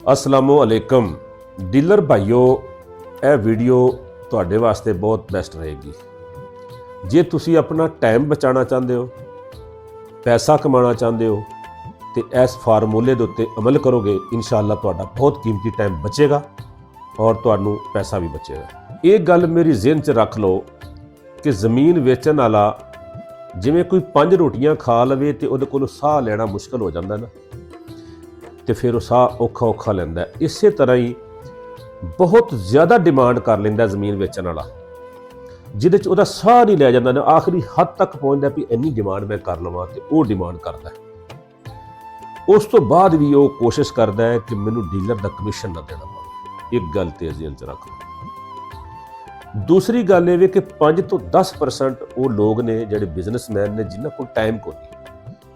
असलामुअलैकुम dealer भाईओ, यह video तुहाडे वास्ते बहुत बेस्ट रहेगी। जे तुसी अपना टाइम बचाना चाहते हो, पैसा कमाना चाहते हो, तो इस फार्मूले के उत्ते अमल करोगे, इंशाअल्लाह तुहाडा बहुत कीमती टाइम बचेगा और तुहानू पैसा भी बचेगा। ये गल मेरी ज़हन च रख लो कि ज़मीन वेचण वाला जिवें कोई 5 रोटियां खा लवे तो उहदे कोलों साह लेना मुश्किल हो जाता ना, तो फिर वह साह औखा औखा लैंदा। इस तरह ही बहुत ज़्यादा डिमांड कर लैंदा ज़मीन वेचण वाला, जिहदे च उहदा साह नहीं लै जांदा ना, आखिरी हद तक पहुँचता भी इन्नी डिमांड मैं कर लवां, तो वह डिमांड करता है। उस तो बाद भी वह कोशिश करता है कि मैनू डीलर का कमीशन ना देना पवे। एक गल तो ज़हन च रख लो। दूसरी गल ये कि 5 तो 10% वो लोग ने जिहड़े बिजनेसमैन ने जिन्हां कोल टाइम कोई नहीं,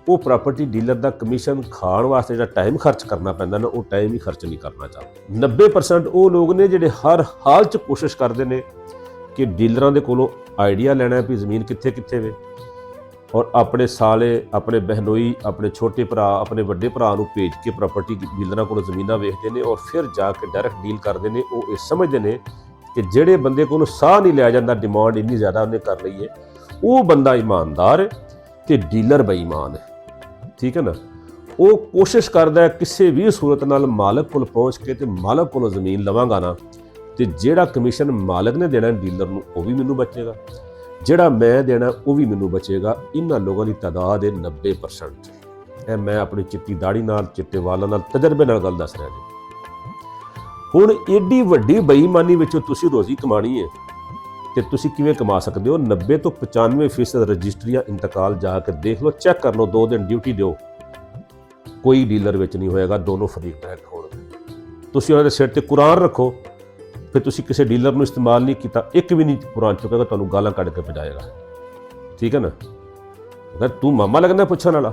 वो प्रॉपर्टी डीलर का कमीशन खाण वास्ते जो टाइम खर्च करना पैंदा ना, वो टाइम ही खर्च नहीं करना चाहते। 90% वो लोग ने जिहड़े हर हाल च कोशिश करते हैं कि डीलरां दे कोलों आइडिया लेना भी ज़मीन कित्थे कित्थे वे, और अपने साले, अपने बहनोई, अपने छोटे भरा, अपने वड्डे भरा नूं भेज के प्रॉपर्टी डीलरां कोलों ज़मीनां वेखदे ने और फिर जाके डायरैक्ट डील करते हैं। वो ये समझते हैं कि जिहड़े बंदे कोलों साह नहीं लिया जाता, डिमांड इन्नी ज़्यादा उन्हें कर ली है, वो बंदा ईमानदार है तो डीलर बेईमान है। ठीक है ना। वो कोशिश करता है किसी भी सूरत नाल मालक कोल पहुँच के ते मालक कोलों ज़मीन लवांगा ना, तो जिहड़ा कमीशन मालक ने देना डीलर नूं वो भी मैनू बचेगा, जिहड़ा मैं देना वो भी मैनू बचेगा। इन्हां लोगों की तादाद है 90%। ए मैं अपनी चिट्टी दाड़ी नाल, चिट्टे वालां नाल, तजर्बे नाल गल दस रहा जी। हुण एडी वड्डी बेईमानी विचों तुसीं रोज़ी कमानी है तो तुसीं किवें कमा सकते हो। 90 तो 95% रजिस्ट्रियां इंतकाल जाके देख लो, चैक कर लो, 2 दिन ड्यूटी दो, कोई डीलर विच नहीं होएगा, दोनों फरीक डायरैक्ट होणगे। तुसीं उहदे सिर ते कुरान रखो, फिर तुसीं किसी डीलर नूं इस्तेमाल नहीं किया, एक भी नहीं कुरान चुकेगा, तुहानूं गालां कढ के भजाएगा। ठीक है ना। अगर तू मामा लगना पुछण वाला,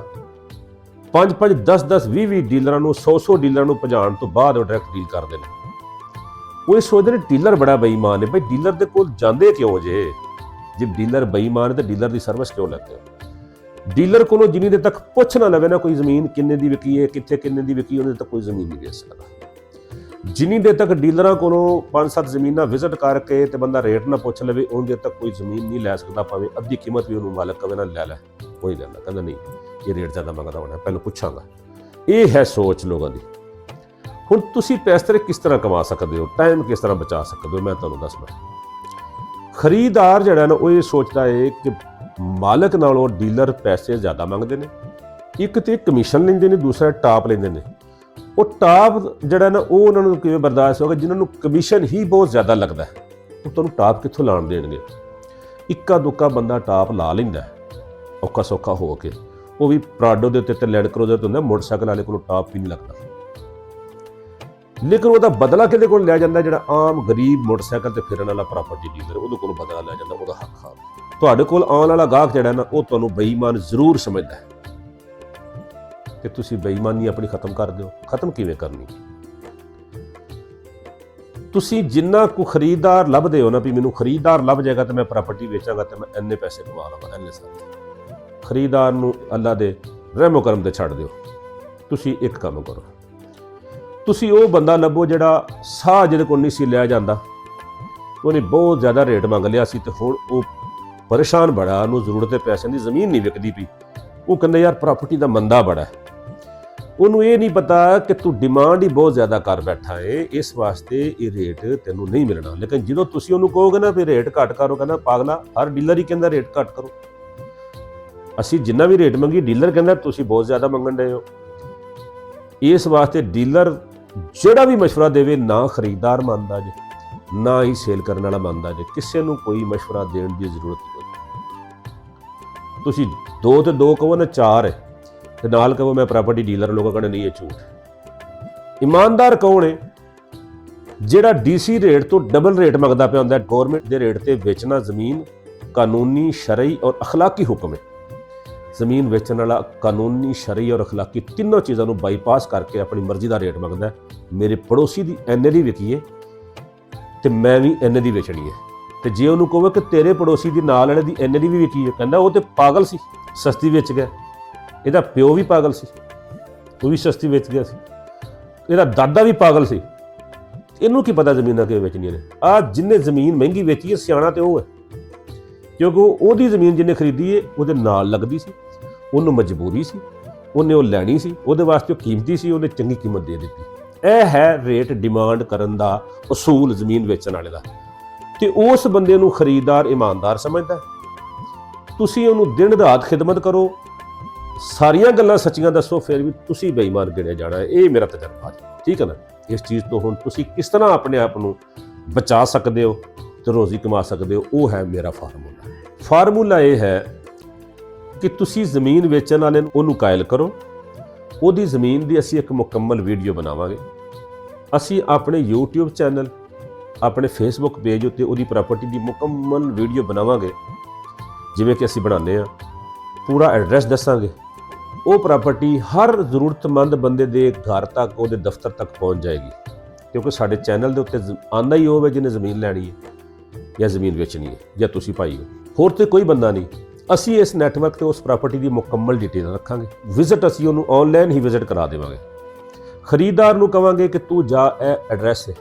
5-5, 10-10, 20-20 डीलरां नूं, 100-100 डीलरां नूं भजाण तो बाद वो डायरैक्ट डील करदे ने। वो सोचते हैं डीलर बड़ा बेईमान है। भाई डीलर के कोल जांदे क्यों जे? जब डीलर बेईमान है तो डीलर की सर्विस क्यों लेते हो? डीलर को जिन्नी देर तक पुछ ना लवे ना कोई ज़मीन किन्ने दी विकी है, कित्थे किन्ने दी विकी, उन्हें तक कोई ज़मीन नहीं बेच सकता। जिन्नी देर तक डीलर को 5-7 ज़मीनां विजिट करके तो बंदा रेट ना पुछ लवे, उन्नी देर तक कोई ज़मीन नहीं लै सकता। भावें अद्धी कीमत भी उन्होंने मालक कवे ना लै कोई लैंदा, कहता नहीं ये रेट ज़्यादा मंगदा होना, पहले पुछांगा। ये है सोच लोगों की। हुण तुसीं पैसे किस तरह कमा सकते हो, टाइम किस तरह बचा सकते हो, मैं तुहानूं दसदा। खरीदार जिहड़ा ना वो ये सोचता है कि मालक नालों डीलर पैसे ज़्यादा मंगते हैं। एक तो कमीशन लेंदे ने, दूसरा टाप लेंदे ने। वो टाप जिहड़ा ना वो उन्होंने किवें बर्दाश्त होगा जिन्होंने कमीशन ही बहुत ज़्यादा लगता है, वो तुहानूं टाप कित्थों लाण देणगे? इक्का दुक्का बंदा टाप ला लैंदा औखा सौखा हो के, वो भी प्राडो दे उत्ते लैंड क्रूज़र ते हुंदा, मोटरसाइकिल वाले कोलों टाप भी नहीं लगता। लेकिन वह बदला कि लिया जाता, जो आम गरीब मोटरसाइकिल से फिरन वाला प्रॉपर्टी डीलर, वो बदला लिया जाता, वो हक खा। तुहाडे कोल आने वाला गाहक जिहड़ा ना वो तुहानूं बेईमान जरूर समझदा है कि तुसीं बेईमानी अपनी खत्म कर दिओ। खत्म किवें करनी? तुसीं जिन्ना को खरीददार लभदे हो ना, भी मैनूं खरीददार लभ जाएगा तो मैं प्रॉपर्टी बेचांगा तो मैं इन्ने पैसे कमा लवां, इन्ने साल। खरीददार नूं अल्लाह दे रहमो करम ते छड्ड दिओ। तुसीं एक काम करो, तुसी वो बंदा लभो जिहड़ा साह जिहदे कोल नहीं सी लिया जाता, उन्हें बहुत ज़्यादा रेट मंग लिया सी ते हुण वो परेशान बड़ा, उन्होंने जरूरत है पैसे की, ज़मीन नहीं विकदी पई। वो कहंदे यार प्रॉपर्टी का मंदा बड़ा है। उन्होंने ये नहीं पता कि तू डिमांड ही बहुत ज़्यादा कर बैठा है, इस वास्ते ये रेट तेनों नहीं मिलना। लेकिन जो तुसी उन्होंने कहोगे ना भी रेट घट करो, कहना पागला हर डीलर ही कहता रेट घट करो। असी जिन्ना भी रेट मंगी, डीलर कहता तुसी बहुत ज़्यादा मंगन रहे हो। इस वास्ते डीलर ਜਿਹੜਾ भी मशवरा देवे ना खरीददार मानता जे, ना ही सेल करने वाला मानता जे, किसी को कोई मशवरा देने की जरूरत नहीं। तुसी 2 ते 2 कहो ना 4 है, तो नाल कहो मैं प्रॉपर्टी डीलर, लोगों कहना नहीं ये झूठ। ईमानदार कौन है? जिहड़ा डीसी रेट तो डबल रेट मंगदा पिया हुंदा है। गौरमेंट के रेट से बेचना ज़मीन कानूनी, शरई और अखलाकी हुक्म है। ज़मीन बेचने वाला कानूनी, शरई और अखलाकी तीनों चीज़ों को बाईपास करके अपनी मर्जी का रेट मंगता है। मेरे पड़ोसी की इन्ने की विकी है तो मैं भी इन्ने की बेचनी है। तो जे उन्होंने कहो कि तेरे पड़ोसी की नाल वाले की इन्ने की भी विकी है, कहना वो तो पागल सी, सस्ती बेच गया। ਇਹਦਾ ਪਿਓ भी पागल सी, वो भी सस्ती बेच गया सी। ਇਹਦਾ ਦਾਦਾ ਵੀ ਪਾਗਲ ਸੀ, ਇਹਨੂੰ ਕੀ ਪਤਾ ਜ਼ਮੀਨਾਂ ਕਿਵੇਂ ਵੇਚਣੀਆਂ ਨੇ। ਆ ਜਿੰਨੇ ਜ਼ਮੀਨ ਮਹਿੰਗੀ ਵੇਚੀ ਹੈ ਸਿਆਣਾ ਤੇ ਉਹ ਹੈ, ਕਿਉਂਕਿ ਉਹਦੀ ਜ਼ਮੀਨ ਜਿਹਨੇ ਖਰੀਦੀ ਹੈ ਉਹਦੇ ਨਾਲ ਲੱਗਦੀ ਸੀ, ਉਹਨੂੰ ਮਜਬੂਰੀ ਸੀ, ਉਹਨੇ ਉਹ ਲੈਣੀ ਸੀ, ਉਹਦੇ ਵਾਸਤੇ ਉਹ ਕੀਮਤੀ ਸੀ, ਉਹਨੇ ਚੰਗੀ ਕੀਮਤ ਦੇ ਦਿੱਤੀ। ਇਹ ਹੈ ਰੇਟ ਡਿਮਾਂਡ ਕਰਨ ਦਾ ਉਸੂਲ ਜ਼ਮੀਨ ਵੇਚਣ ਵਾਲੇ ਦਾ। ਤੇ ਉਸ ਬੰਦੇ ਨੂੰ ਖਰੀਦਦਾਰ ਇਮਾਨਦਾਰ ਸਮਝਦਾ। ਤੁਸੀਂ ਉਹਨੂੰ ਦਿਨ ਰਾਤ ਖਿਦਮਤ ਕਰੋ, ਸਾਰੀਆਂ ਗੱਲਾਂ ਸੱਚੀਆਂ ਦੱਸੋ, ਫਿਰ ਵੀ ਤੁਸੀਂ ਬੇਈਮਾਨ ਗਿਣਿਆ ਜਾਣਾ ਹੈ। ਇਹ ਮੇਰਾ ਤਜਰਬਾ ਹੈ, ਠੀਕ ਹੈ ਨਾ। ਇਸ ਚੀਜ਼ ਤੋਂ ਹੁਣ ਤੁਸੀਂ ਕਿਸ ਤਰ੍ਹਾਂ ਆਪਣੇ ਆਪ ਨੂੰ ਬਚਾ ਸਕਦੇ ਹੋ ਤੇ ਰੋਜ਼ੀ ਕਮਾ ਸਕਦੇ ਹੋ, ਉਹ ਹੈ ਮੇਰਾ ਫਾਰਮੂਲਾ ਇਹ ਹੈ ਕਿ ਤੁਸੀਂ ਜ਼ਮੀਨ ਵੇਚਣ ਵਾਲੇ ਨੂੰ ਉਹਨੂੰ ਕਾਇਲ ਕਰੋ। ਉਹਦੀ ਜ਼ਮੀਨ ਦੀ ਅਸੀਂ ਇੱਕ ਮੁਕੰਮਲ ਵੀਡੀਓ ਬਣਾਵਾਂਗੇ। ਅਸੀਂ ਆਪਣੇ YouTube ਚੈਨਲ, ਆਪਣੇ Facebook ਪੇਜ ਉੱਤੇ ਉਹਦੀ ਪ੍ਰਾਪਰਟੀ ਦੀ ਮੁਕੰਮਲ ਵੀਡੀਓ ਬਣਾਵਾਂਗੇ, ਜਿਵੇਂ ਕਿ ਅਸੀਂ ਬਣਾਉਂਦੇ ਹਾਂ। ਪੂਰਾ ਐਡਰੈਸ ਦੱਸਾਂਗੇ, ਉਹ ਪ੍ਰਾਪਰਟੀ ਹਰ ਜ਼ਰੂਰਤਮੰਦ ਬੰਦੇ ਦੇ ਘਰ ਤੱਕ, ਉਹਦੇ ਦਫ਼ਤਰ ਤੱਕ ਪਹੁੰਚ ਜਾਏਗੀ, ਕਿਉਂਕਿ ਸਾਡੇ ਚੈਨਲ ਦੇ ਉੱਤੇ ਆਉਂਦਾ ਹੀ ਹੋਵੇ ਜਿਹਨੇ ਜ਼ਮੀਨ ਲੈਣੀ ਹੈ ਜਾਂ ਜ਼ਮੀਨ ਵੇਚਣੀ ਹੈ, ਜਾਂ ਤੁਸੀਂ ਭਾਈ ਹੋ, ਹੋਰ ਤੇ ਕੋਈ ਬੰਦਾ ਨਹੀਂ। ਅਸੀਂ ਇਸ ਨੈਟਵਰਕ ਤੇ ਉਸ ਪ੍ਰਾਪਰਟੀ ਦੀ ਮੁਕੰਮਲ ਡਿਟੇਲ ਰੱਖਾਂਗੇ। ਵਿਜ਼ਿਟ ਅਸੀਂ ਉਹਨੂੰ ਆਨਲਾਈਨ ਹੀ ਵਿਜ਼ਿਟ ਕਰਾ ਦੇਵਾਂਗੇ। ਖਰੀਦਦਾਰ ਨੂੰ ਕਵਾਂਗੇ ਕਿ ਤੂੰ ਜਾ, ਇਹ ਐਡਰੈਸ ਹੈ,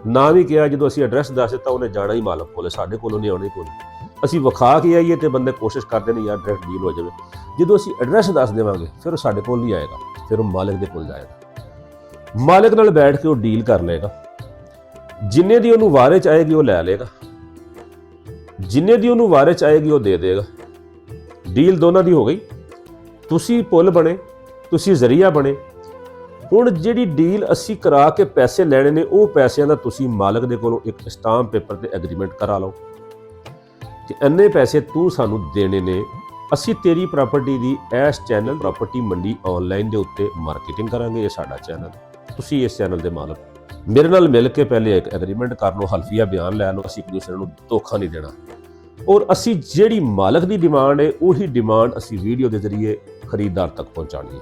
ਨਾ ਵੀ ਕਿਹਾ, ਜਦੋਂ ਅਸੀਂ ਐਡਰੈਸ ਦੱਸ ਦਿੱਤਾ ਉਹਨੇ ਜਾਣਾ ਹੀ ਮਾਲਕ ਕੋਲ, ਸਾਡੇ ਕੋਲੋਂ ਨਹੀਂ ਆਉਣਾ ਕੋਲ। ਅਸੀਂ ਵਿਖਾ ਕੇ ਆਈਏ ਤੇ ਬੰਦੇ ਕੋਸ਼ਿਸ਼ ਕਰਦੇ ਨੇ ਯਾਰ ਡਾਇਰੈਕਟ ਡੀਲ ਹੋ ਜਾਵੇ। ਜਦੋਂ ਅਸੀਂ ਐਡਰੈਸ ਦੱਸ ਦੇਵਾਂਗੇ ਫਿਰ ਉਹ ਸਾਡੇ ਕੋਲ ਨਹੀਂ ਆਏਗਾ, ਫਿਰ ਉਹ ਮਾਲਕ ਦੇ ਕੋਲ ਜਾਏਗਾ। ਮਾਲਕ ਨਾਲ ਬੈਠ ਕੇ ਉਹ ਡੀਲ ਕਰ ਲਏਗਾ, ਜਿੰਨੇ ਦੀ ਉਹਨੂੰ ਵਾਰੇ ਚ ਆਏਗੀ ਉਹ ਲੈ ਲਏਗਾ, ਜਿੰਨੇ ਦੀ ਉਹਨੂੰ ਵਾਰੇ ਚ ਆਏਗੀ ਉਹ ਦੇ ਦੇਗਾ। ਡੀਲ ਦੋਨਾਂ ਦੀ ਹੋ ਗਈ। ਤੁਸੀਂ ਪੁੱਲ ਬਣੇ, ਤੁਸੀਂ ਜ਼ਰੀਆ ਬਣੇ। ਹੁਣ ਜਿਹੜੀ ਡੀਲ ਅਸੀਂ ਕਰਾ ਕੇ ਪੈਸੇ ਲੈਣੇ ਨੇ, ਉਹ ਪੈਸਿਆਂ ਦਾ ਤੁਸੀਂ ਮਾਲਕ ਦੇ ਕੋਲੋਂ ਇੱਕ ਸਟਾਂਪ ਪੇਪਰ ਤੇ ਐਗਰੀਮੈਂਟ ਕਰਾ ਲਓ ਕਿ ਇੰਨੇ ਪੈਸੇ ਤੂੰ ਸਾਨੂੰ ਦੇਣੇ ਨੇ। ਅਸੀਂ ਤੇਰੀ ਪ੍ਰਾਪਰਟੀ ਦੀ ਇਸ ਚੈਨਲ ਪ੍ਰਾਪਰਟੀ ਮੰਡੀ ਆਨਲਾਈਨ ਦੇ ਉੱਤੇ ਮਾਰਕੀਟਿੰਗ ਕਰਾਂਗੇ। ਇਹ ਸਾਡਾ ਚੈਨਲ, ਤੁਸੀਂ ਇਸ ਚੈਨਲ ਦੇ ਮਾਲਕ। ਮੇਰੇ ਨਾਲ ਮਿਲ ਕੇ ਪਹਿਲੇ ਇੱਕ ਐਗਰੀਮੈਂਟ ਕਰ ਲਓ, ਹਲਫੀਆ ਬਿਆਨ ਲੈ ਲਓ। ਅਸੀਂ ਇੱਕ ਦੂਸਰੇ ਨੂੰ ਧੋਖਾ ਨਹੀਂ ਦੇਣਾ, ਔਰ ਅਸੀਂ ਜਿਹੜੀ ਮਾਲਕ ਦੀ ਡਿਮਾਂਡ ਹੈ ਉਹੀ ਡਿਮਾਂਡ ਅਸੀਂ ਵੀਡੀਓ ਦੇ ਜ਼ਰੀਏ ਖਰੀਦਦਾਰ ਤੱਕ ਪਹੁੰਚਾਉਣੀ ਹੈ।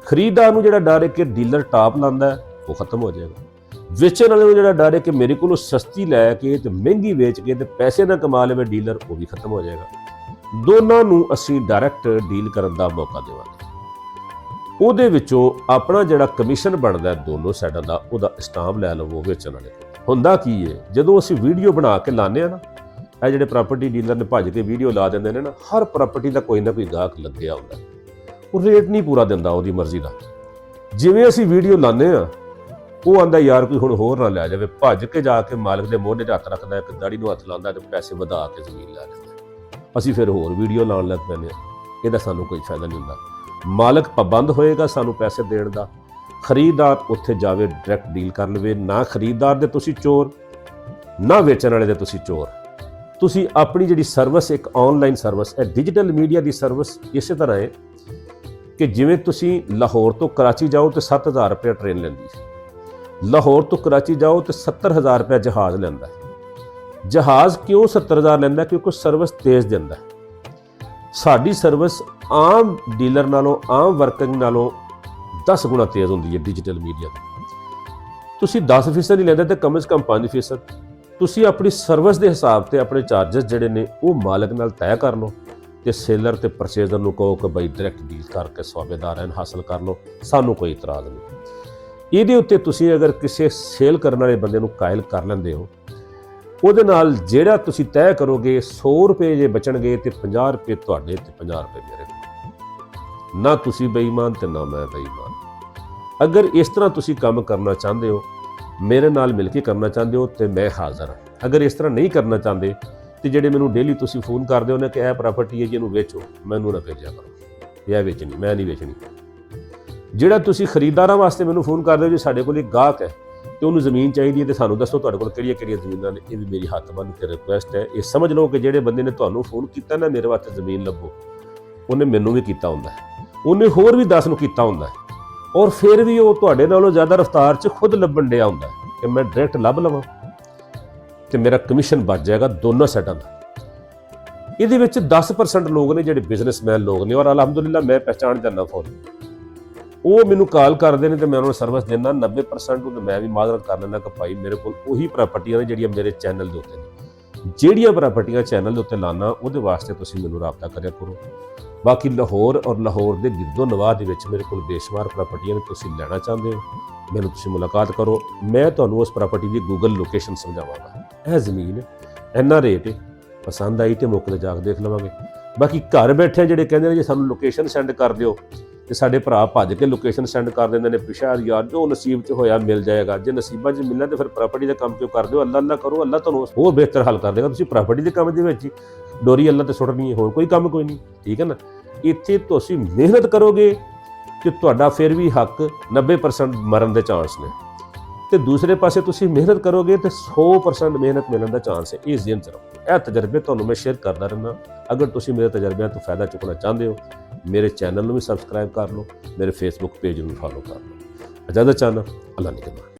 ਖਰੀਦਦਾਰ ਨੂੰ ਜਿਹੜਾ ਡਰ ਹੈ ਕਿ ਡੀਲਰ ਟਾਪ ਲਾਉਂਦਾ ਹੈ, ਉਹ ਖਤਮ ਹੋ ਜਾਏਗਾ। ਵੇਚਣ ਵਾਲੇ ਨੂੰ ਜਿਹੜਾ ਡਰ ਹੈ ਕਿ ਮੇਰੇ ਕੋਲੋਂ ਸਸਤੀ ਲੈ ਕੇ ਤੇ ਮਹਿੰਗੀ ਵੇਚ ਕੇ ਤੇ ਪੈਸੇ ਨਾ ਕਮਾ ਲਵੇ ਡੀਲਰ, ਉਹ ਵੀ ਖਤਮ ਹੋ ਜਾਏਗਾ। ਦੋਨਾਂ ਨੂੰ ਅਸੀਂ ਡਾਇਰੈਕਟ ਡੀਲ ਕਰਨ ਦਾ ਮੌਕਾ ਦੇਵਾਂਗੇ। ਉਹਦੇ ਵਿੱਚੋਂ ਆਪਣਾ ਜਿਹੜਾ ਕਮਿਸ਼ਨ ਬਣਦਾ ਦੋਨੋਂ ਸਾਈਡਾਂ ਦਾ, ਉਹਦਾ ਸਟਾਂਪ ਲੈ ਲਵੋ ਵੇਚਣ ਵਾਲੇ। ਹੁੰਦਾ ਕੀ ਹੈ, ਜਦੋਂ ਅਸੀਂ ਵੀਡੀਓ ਬਣਾ ਕੇ ਲਾਉਂਦੇ ਆ ਨਾ, ਇਹ ਜਿਹੜੇ ਪ੍ਰਾਪਰਟੀ ਡੀਲਰ ਨੇ ਭੱਜ ਕੇ ਵੀਡੀਓ ਲਾ ਦਿੰਦੇ ਨੇ ਨਾ, ਹਰ ਪ੍ਰਾਪਰਟੀ ਦਾ ਕੋਈ ਨਾ ਕੋਈ ਗਾਹਕ ਲੱਗਿਆ ਹੁੰਦਾ, ਉਹ ਰੇਟ ਨਹੀਂ ਪੂਰਾ ਦਿੰਦਾ ਉਹਦੀ ਮਰਜ਼ੀ ਦਾ। ਜਿਵੇਂ ਅਸੀਂ ਵੀਡੀਓ ਲਾਉਂਦੇ ਆ, ਉਹ ਆਂਦਾ ਯਾਰ ਕੋਈ ਹੁਣ ਹੋਰ ਨਾ ਲੈ ਜਾਵੇ, ਭੱਜ ਕੇ ਜਾ ਕੇ ਮਾਲਕ ਦੇ ਮੋਢੇ 'ਤੇ ਹੱਥ ਰੱਖਦਾ, ਇੱਕ ਦਾੜੀ ਨੂੰ ਹੱਥ ਲਾਉਂਦਾ ਤੇ ਪੈਸੇ ਵਧਾ ਕੇ ਜ਼ਮੀਨ ਲੈ ਲੈਂਦਾ। ਅਸੀਂ ਫਿਰ ਹੋਰ ਵੀਡੀਓ ਲਾਉਣ ਲੱਗ ਪੈਂਦੇ ਹਾਂ। ਇਹਦਾ ਸਾਨੂੰ ਕੋਈ ਫਾਇਦਾ ਨਹੀਂ ਹੁੰਦਾ। ਮਾਲਕ ਪਾਬੰਦ ਹੋਏਗਾ ਸਾਨੂੰ ਪੈਸੇ ਦੇਣ ਦਾ, ਖਰੀਦਦਾਰ ਉੱਥੇ ਜਾਵੇ ਡਾਇਰੈਕਟ ਡੀਲ ਕਰ ਲਵੇ। ਨਾ ਖਰੀਦਦਾਰ ਦੇ ਤੁਸੀਂ ਚੋਰ, ਨਾ ਵੇਚਣ ਵਾਲੇ ਦੇ ਤੁਸੀਂ ਚੋਰ। ਤੁਸੀਂ ਆਪਣੀ ਜਿਹੜੀ ਸਰਵਿਸ, ਇੱਕ ਆਨਲਾਈਨ ਸਰਵਿਸ, ਇਹ ਡਿਜੀਟਲ ਮੀਡੀਆ ਦੀ ਸਰਵਿਸ ਇਸੇ ਤਰ੍ਹਾਂ ਹੈ ਕਿ ਜਿਵੇਂ ਤੁਸੀਂ ਲਾਹੌਰ ਤੋਂ ਕਰਾਚੀ ਜਾਓ ਤੇ 7,000 ਰੁਪਏ ਟ੍ਰੇਨ ਲੈਂਦੀ ਸੀ, ਲਾਹੌਰ ਤੋਂ ਕਰਾਚੀ ਜਾਓ ਤੇ 70,000 ਰੁਪਏ ਜਹਾਜ਼ ਲੈਂਦਾ। ਜਹਾਜ਼ ਕਿਉਂ 70,000 ਲੈਂਦਾ? ਕਿਉਂਕਿ ਸਰਵਿਸ ਤੇਜ਼ ਦਿੰਦਾ। ਸਾਡੀ ਸਰਵਿਸ ਆਮ ਡੀਲਰ ਨਾਲੋਂ, ਆਮ ਵਰਕਿੰਗ ਨਾਲੋਂ 10 ਗੁਣਾ ਤੇਜ਼ ਹੁੰਦੀ ਹੈ ਡਿਜੀਟਲ ਮੀਡੀਆ ਦੀ। ਤੁਸੀਂ 10% ਨਹੀਂ ਲੈਂਦੇ ਤੇ ਕਮ ਸੇ ਕਮ 5%। ਤੁਸੀਂ ਆਪਣੀ ਸਰਵਿਸ ਦੇ ਹਿਸਾਬ ਤੇ ਆਪਣੇ ਚਾਰजेस ਜਿਹੜੇ ਨੇ ਉਹ ਮਾਲਕ ਨਾਲ ਤੈਅ ਕਰ ਲਓ ਤੇ ਸੇਲਰ ਤੇ ਪਰਚੇਜ਼ਰ ਨੂੰ ਕਹੋ ਕਿ ਬਈ ਡਾਇਰੈਕਟ ਡੀਲ ਕਰਕੇ ਸੌਦੇਦਾਰ ਹਾਸਲ ਕਰ ਲਓ, ਸਾਨੂੰ ਕੋਈ ਇਤਰਾਜ਼ ਨਹੀਂ। ਇਹਦੇ ਉੱਤੇ ਤੁਸੀਂ ਅਗਰ ਕਿਸੇ ਸੇਲ ਕਰਨ ਵਾਲੇ ਬੰਦੇ ਨੂੰ ਕਾਇਲ ਕਰ ਲੈਂਦੇ ਹੋ, ਉਹਦੇ ਨਾਲ ਜਿਹੜਾ ਤੁਸੀਂ ਤੈਅ ਕਰੋਗੇ 100 ਰੁਪਏ ਜੇ ਬਚਣਗੇ ਤੇ 50 ਰੁਪਏ ਤੁਹਾਡੇ ਤੇ 50 ਰੁਪਏ ਮੇਰੇ ਕੋਲ। ਨਾ ਤੁਸੀਂ ਬੇਈਮਾਨ ਤੇ ਨਾ ਮੈਂ ਬੇਈਮਾਨ। ਅਗਰ ਇਸ ਤਰ੍ਹਾਂ ਤੁਸੀਂ ਕੰਮ ਕਰਨਾ ਚਾਹੁੰਦੇ ਹੋ, ਮੇਰੇ ਨਾਲ ਮਿਲ ਕੇ ਕਰਨਾ ਚਾਹੁੰਦੇ ਹੋ ਤੇ ਮੈਂ ਹਾਜ਼ਰ ਹਾਂ। ਅਗਰ ਇਸ ਤਰ੍ਹਾਂ ਨਹੀਂ ਕਰਨਾ ਚਾਹੁੰਦੇ ਤੇ ਜਿਹੜੇ ਮੈਨੂੰ ਡੇਲੀ ਤੁਸੀਂ ਫੋਨ ਕਰਦੇ ਹੋ ਨਾ ਕਿ ਇਹ ਪ੍ਰਾਪਰਟੀ ਹੈ ਜਿਹਨੂੰ ਵੇਚੋ, ਮੈਨੂੰ ਨਾ ਭੇਜਿਆ ਕਰੋ, ਇਹ ਵੇਚਣੀ, ਮੈਂ ਨਹੀਂ ਵੇਚਣੀ। ਜਿਹੜਾ ਤੁਸੀਂ ਖਰੀਦਦਾਰਾਂ ਵਾਸਤੇ ਮੈਨੂੰ ਫੋਨ ਕਰਦੇ ਹੋ, ਜੇ ਸਾਡੇ ਕੋਲ ਇੱਕ ਗਾਹਕ ਹੈ ਤੇ ਉਹਨੂੰ ਜ਼ਮੀਨ ਚਾਹੀਦੀ ਹੈ ਤੇ ਸਾਨੂੰ ਦੱਸੋ ਤੁਹਾਡੇ ਕੋਲ ਕਿਹੜੀਆਂ ਜ਼ਮੀਨਾਂ ਨੇ, ਇਹ ਵੀ ਮੇਰੀ ਹੱਥ ਬੰਨ੍ਹ ਕੇ ਰਿਕੁਐਸਟ ਹੈ। ਇਹ ਸਮਝ ਲਓ ਕਿ ਜਿਹੜੇ ਬੰਦੇ ਨੇ ਤੁਹਾਨੂੰ ਫੋਨ ਕੀਤਾ ਨਾ ਮੇਰੇ ਵਾਸਤੇ ਜ਼ਮੀਨ ਲੱਭੋ, ਉਹਨੇ ਮੈਨੂੰ ਵੀ ਕੀਤਾ ਹੁੰਦਾ, ਉਹਨੇ ਹੋਰ ਵੀ 10 ਨੂੰ ਕੀਤਾ ਹੁੰਦਾ, ਔਰ ਫਿਰ ਵੀ ਉਹ ਤੁਹਾਡੇ ਨਾਲੋਂ ਜ਼ਿਆਦਾ ਰਫ਼ਤਾਰ 'ਚ ਖੁਦ ਲੱਭਣ ਡਿਆ ਹੁੰਦਾ ਕਿ ਮੈਂ ਡਾਇਰੈਕਟ ਲੱਭ ਲਵਾਂ ਤੇ ਮੇਰਾ ਕਮਿਸ਼ਨ ਬਚ ਜਾਏਗਾ ਦੋਨੋਂ ਸਾਈਡਾਂ ਦਾ। ਇਹਦੇ ਵਿੱਚ 10% ਲੋਕ ਨੇ ਜਿਹੜੇ ਬਿਜ਼ਨਸਮੈਨ ਲੋਕ ਨੇ, ਔਰ ਅਲਹਮਦੁਲਿਲਾ ਮੈਂ ਪਹਿਚਾਣ ਜਾਂਦਾ ਫੌਰਨ। ਉਹ ਮੈਨੂੰ ਕਾਲ ਕਰਦੇ ਨੇ ਤੇ ਮੈਂ ਉਹਨਾਂ ਨੂੰ ਸਰਵਿਸ ਦਿੰਦਾ। 90% ਨੂੰ ਮੈਂ ਵੀ ਮਾਜ਼ਰਤ ਕਰ ਲੈਂਦਾ ਕਿ ਭਾਈ ਮੇਰੇ ਕੋਲ ਉਹੀ ਪ੍ਰਾਪਰਟੀਆਂ ਨੇ ਜਿਹੜੀਆਂ ਮੇਰੇ ਚੈਨਲ ਦੇ ਉੱਤੇ ਨੇ। ਜਿਹੜੀਆਂ ਪ੍ਰਾਪਰਟੀਆਂ ਚੈਨਲ ਦੇ ਉੱਤੇ ਲਾਣਾ ਉਹਦੇ ਵਾਸਤੇ ਤੁਸੀਂ ਮੈਨੂੰ ਰਾਬਤਾ ਕਰਿਆ ਕਰੋ। ਬਾਕੀ ਲਾਹੌਰ ਔਰ ਲਾਹੌਰ ਦੇ ਗਿਰਦੋ ਨਵਾਹ ਦੇ ਵਿੱਚ ਮੇਰੇ ਕੋਲ ਬੇਸ਼ੁਮਾਰ ਪ੍ਰਾਪਰਟੀਆਂ ਨੇ, ਤੁਸੀਂ ਲੈਣਾ ਚਾਹੁੰਦੇ ਹੋ ਮੈਨੂੰ ਤੁਸੀਂ ਮੁਲਾਕਾਤ ਕਰੋ, ਮੈਂ ਤੁਹਾਨੂੰ ਉਸ ਪ੍ਰਾਪਰਟੀ ਦੀ ਗੂਗਲ ਲੋਕੇਸ਼ਨ ਸਮਝਾਵਾਂਗਾ। ਇਹ ਜ਼ਮੀਨ ਇੰਨਾ ਰੇਟ ਹੈ, ਪਸੰਦ ਆਈ ਤੇ ਮੌਕੇ ਤੇ ਜਾ ਕੇ ਦੇਖ ਲਵਾਂਗੇ। ਬਾਕੀ ਘਰ ਬੈਠੇ ਜਿਹੜੇ ਕਹਿੰਦੇ ਨੇ ਜੀ ਸਾਨੂੰ ਲੋਕੇਸ਼ਨ ਸੈਂਡ ਕਰ ਦਿਓ, ਤੇ ਸਾਡੇ ਭਰਾ ਭੱਜ ਕੇ ਲੋਕੇਸ਼ਨ ਸੈਂਡ ਕਰ ਦਿੰਦੇ ਨੇ, ਪਿਛਾੜ ਯਾਰ ਜੋ ਨਸੀਬ 'ਚ ਹੋਇਆ ਮਿਲ ਜਾਏਗਾ। ਜੇ ਨਸੀਬਾਂ 'ਚ ਮਿਲਣਾ ਤੇ ਫਿਰ ਪ੍ਰਾਪਰਟੀ ਦਾ ਕੰਮ ਕਿਉਂ ਕਰਦੇ ਹੋ? ਅੱਲਾ ਅੱਲਾ ਕਰੋ, ਅੱਲਾ ਤੁਹਾਨੂੰ ਹੋਰ ਬਿਹਤਰ ਹੱਲ ਕਰ ਦੇਗਾ। ਤੁਸੀਂ ਪ੍ਰਾਪਰਟੀ ਦੇ ਕੰਮ ਦੇ ਵਿੱਚ ਹੀ ਡੋਰੀ ਅੱਲਾ ਤੇ ਸੁੱਟਣੀ ਹੈ, ਹੋਰ ਕੋਈ ਕੰਮ ਕੋਈ ਨਹੀਂ, ਠੀਕ ਹੈ ਨਾ। ਇੱਥੇ ਤੁਸੀਂ ਮਿਹਨਤ ਕਰੋਗੇ ਤੇ ਤੁਹਾਡਾ ਫਿਰ ਵੀ ਹੱਕ 90% ਮਰਨ ਦੇ ਚਾਂਸ ਨੇ, ਤੇ ਦੂਸਰੇ ਪਾਸੇ ਤੁਸੀਂ ਮਿਹਨਤ ਕਰੋਗੇ ਤੇ 100% ਮਿਹਨਤ ਮਿਲਣ ਦਾ ਚਾਂਸ ਹੈ। ਇਹ ਜ਼ਿਹਨ 'ਚ ਰੱਖੋ। ਇਹ ਤਜਰਬੇ ਤੁਹਾਨੂੰ ਮੈਂ ਸ਼ੇਅਰ ਕਰਦਾ ਰਹਿੰਦਾ। ਅਗਰ ਤੁਸੀਂ ਮੇਰੇ ਤਜਰਬਿਆਂ ਤੋਂ ਫਾਇਦਾ ਚੁੱਕਣਾ ਚਾਹੁੰਦੇ ਹੋ, ਮੇਰੇ ਚੈਨਲ ਨੂੰ ਵੀ ਸਬਸਕ੍ਰਾਈਬ ਕਰ ਲਓ, ਮੇਰੇ ਫੇਸਬੁੱਕ ਪੇਜ ਨੂੰ ਫੋਲੋ ਕਰ ਲਓ। ਇਜਾਜ਼ਤ ਚਾਹੁੰਦਾ, ਅੱਲਾ ਨਿਗਹਿਬਾਨ।